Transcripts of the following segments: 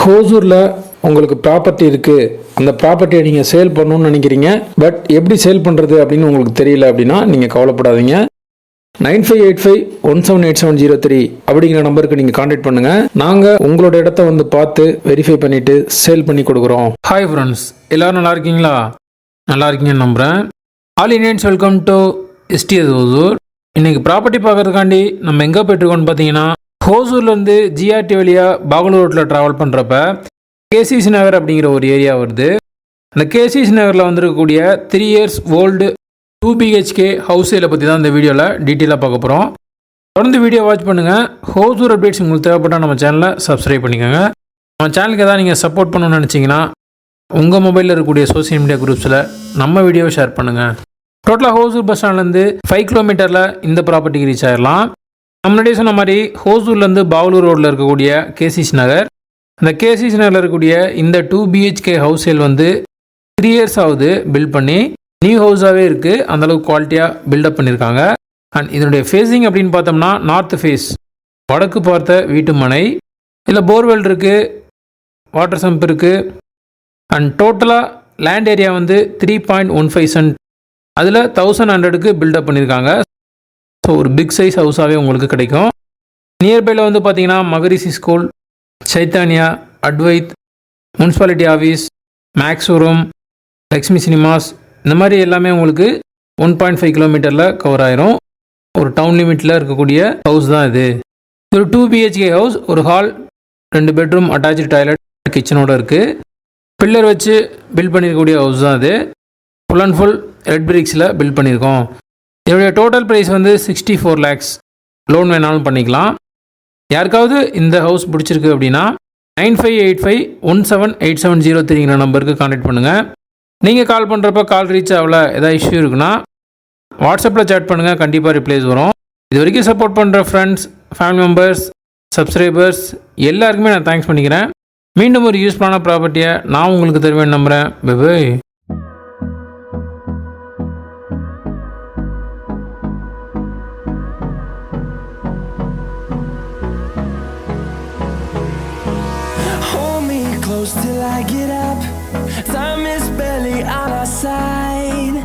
ஹோசூரில் உங்களுக்கு ப்ராப்பர்ட்டி இருக்குது, அந்த ப்ராப்பர்ட்டியை நீங்கள் சேல் பண்ணணும்னு நினைக்கிறீங்க, பட் எப்படி சேல் பண்ணுறது அப்படின்னு உங்களுக்கு தெரியல அப்படின்னா நீங்கள் கவலைப்படாதீங்க. 9585178703 அப்படிங்கிற நம்பருக்கு நீங்கள் கான்டாக்ட் பண்ணுங்கள். நாங்கள் உங்களோட இடத்த வந்து பார்த்து வெரிஃபை பண்ணிவிட்டு சேல் பண்ணி கொடுக்குறோம். ஹாய் ஃப்ரெண்ட்ஸ், எல்லோரும் நல்லா இருக்கீங்களா? நல்லா இருக்கீங்கன்னு நம்புகிறேன். All Indians welcome to SDS Hosur. இன்றைக்கி ப்ராப்பர்ட்டி பார்க்கறதுக்காண்டி நம்ம எங்கே போய்ட்டுருக்கோம்னு பார்த்தீங்கன்னா, ஹோசூர்லேருந்து ஜிஆர்டி வழியாக பாகலூர் ரோட்டில் ட்ராவல் பண்ணுறப்ப கேசிசி நகர் அப்படிங்கிற ஒரு ஏரியா வருது. அந்த கேசிசி நகரில் வந்துருக்கக்கூடிய 3 years ஓல்டு 2 BHK ஹவுஸ் சேலை பற்றி தான் இந்த வீடியோவில் டீட்டெயிலாக பார்க்க போகிறோம். தொடர்ந்து வீடியோ வாட்ச் பண்ணுங்கள். ஹோசூர் அப்டேட்ஸ் உங்களுக்கு தேவைப்பட்டால் நம்ம சேனலை சப்ஸ்கிரைப் பண்ணிக்கோங்க. நம்ம சேனலுக்கு எதாவது நீங்கள் சப்போர்ட் பண்ணணும்னு நினச்சிங்கன்னா உங்கள் மொபைலில் இருக்கக்கூடிய சோசியல் மீடியா குரூப்ஸில் நம்ம வீடியோவை ஷேர் பண்ணுங்கள். டோட்டலாக ஹோசூர் பஸ் ஸ்டாண்ட்லேருந்து 5 கிலோமீட்டரில் இந்த ப்ராப்பர்ட்டிக்கு ரீச் ஆகிடலாம். நம்ம முன்னாடியே சொன்ன மாதிரி ஹோசூர்லேருந்து பாகலூர் ரோட்டில் இருக்கக்கூடிய கேசிசி நகர், அந்த கேசிசி நகரில் இருக்கக்கூடிய இந்த 2 BHK ஹவுஸ் சேல் வந்து 3 years ஆகுது பில்ட் பண்ணி. நியூ ஹவுஸாகவே இருக்குது, அந்தளவுக்கு குவாலிட்டியாக பில்டப் பண்ணியிருக்காங்க. அண்ட் இதனுடைய ஃபேஸிங் அப்படின்னு பார்த்தோம்னா நார்த் ஃபேஸ், வடக்கு பார்த்த வீட்டு மனை. இதில் போர்வெல் இருக்குது, வாட்டர் சம்ப் இருக்குது. அண்ட் டோட்டலாக லேண்ட் ஏரியா வந்து 3.15 சென்ட், அதில் 1100க்கு பில்டப் பண்ணியிருக்காங்க. ஸோ ஒரு பிக் சைஸ் ஹவுஸாகவே உங்களுக்கு கிடைக்கும். நியர்பையில் வந்து பார்த்தீங்கன்னா Maharishi school, Chaitanya, Advaith, municipality office, Max showroom, Lakshmi cinemas, இந்த மாதிரி எல்லாமே உங்களுக்கு 1.5 கிலோமீட்டரில் கவர் ஆயிரும். ஒரு டவுன் லிமிட்டில் இருக்கக்கூடிய ஹவுஸ் தான் இது. ஒரு 2 BHK ஹவுஸ், ஒரு ஹால், 2 பெட்ரூம், அட்டாச்சு டாய்லெட், கிச்சனோடு இருக்குது. பில்லர் வச்சு பில்ட் பண்ணியிருக்கக்கூடிய ஹவுஸ் தான் இது. ஃபுல் அண்ட் ஃபுல் ரெட் பிரிக்ஸில் பில்ட் பண்ணியிருக்கோம். இதோடைய டோட்டல் ப்ரைஸ் வந்து 64 lakhs. லோன் வேணாலும் பண்ணிக்கலாம். யாருக்காவது இந்த ஹவுஸ் பிடிச்சிருக்கு அப்படின்னா 9585178703 நம்பருக்கு கான்டாக்ட் பண்ணுங்கள். நீங்கள் கால் பண்ணுறப்ப கால் ரீச் ஆகல, ஏதாவது இஷ்யூ இருக்குன்னா வாட்ஸ்அப்பில் சேட் பண்ணுங்கள், கண்டிப்பாக ரிப்ளைஸ் வரும். இது வரைக்கும் சப்போர்ட் பண்ணுற ஃப்ரெண்ட்ஸ், ஃபேமிலி மெம்பர்ஸ், சப்ஸ்கிரைபர்ஸ் எல்லாருக்குமே நான் தேங்க்ஸ் பண்ணிக்கிறேன். மீண்டும் ஒரு யூஸ்ஃபுல்லான ப்ராப்பர்ட்டியை நான் உங்களுக்கு தருவேன் நம்புகிறேன். By. Close till I get up. Time is barely on our side.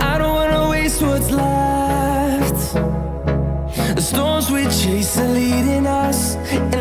I don't wanna waste what's left. The storms we chase are leading us, and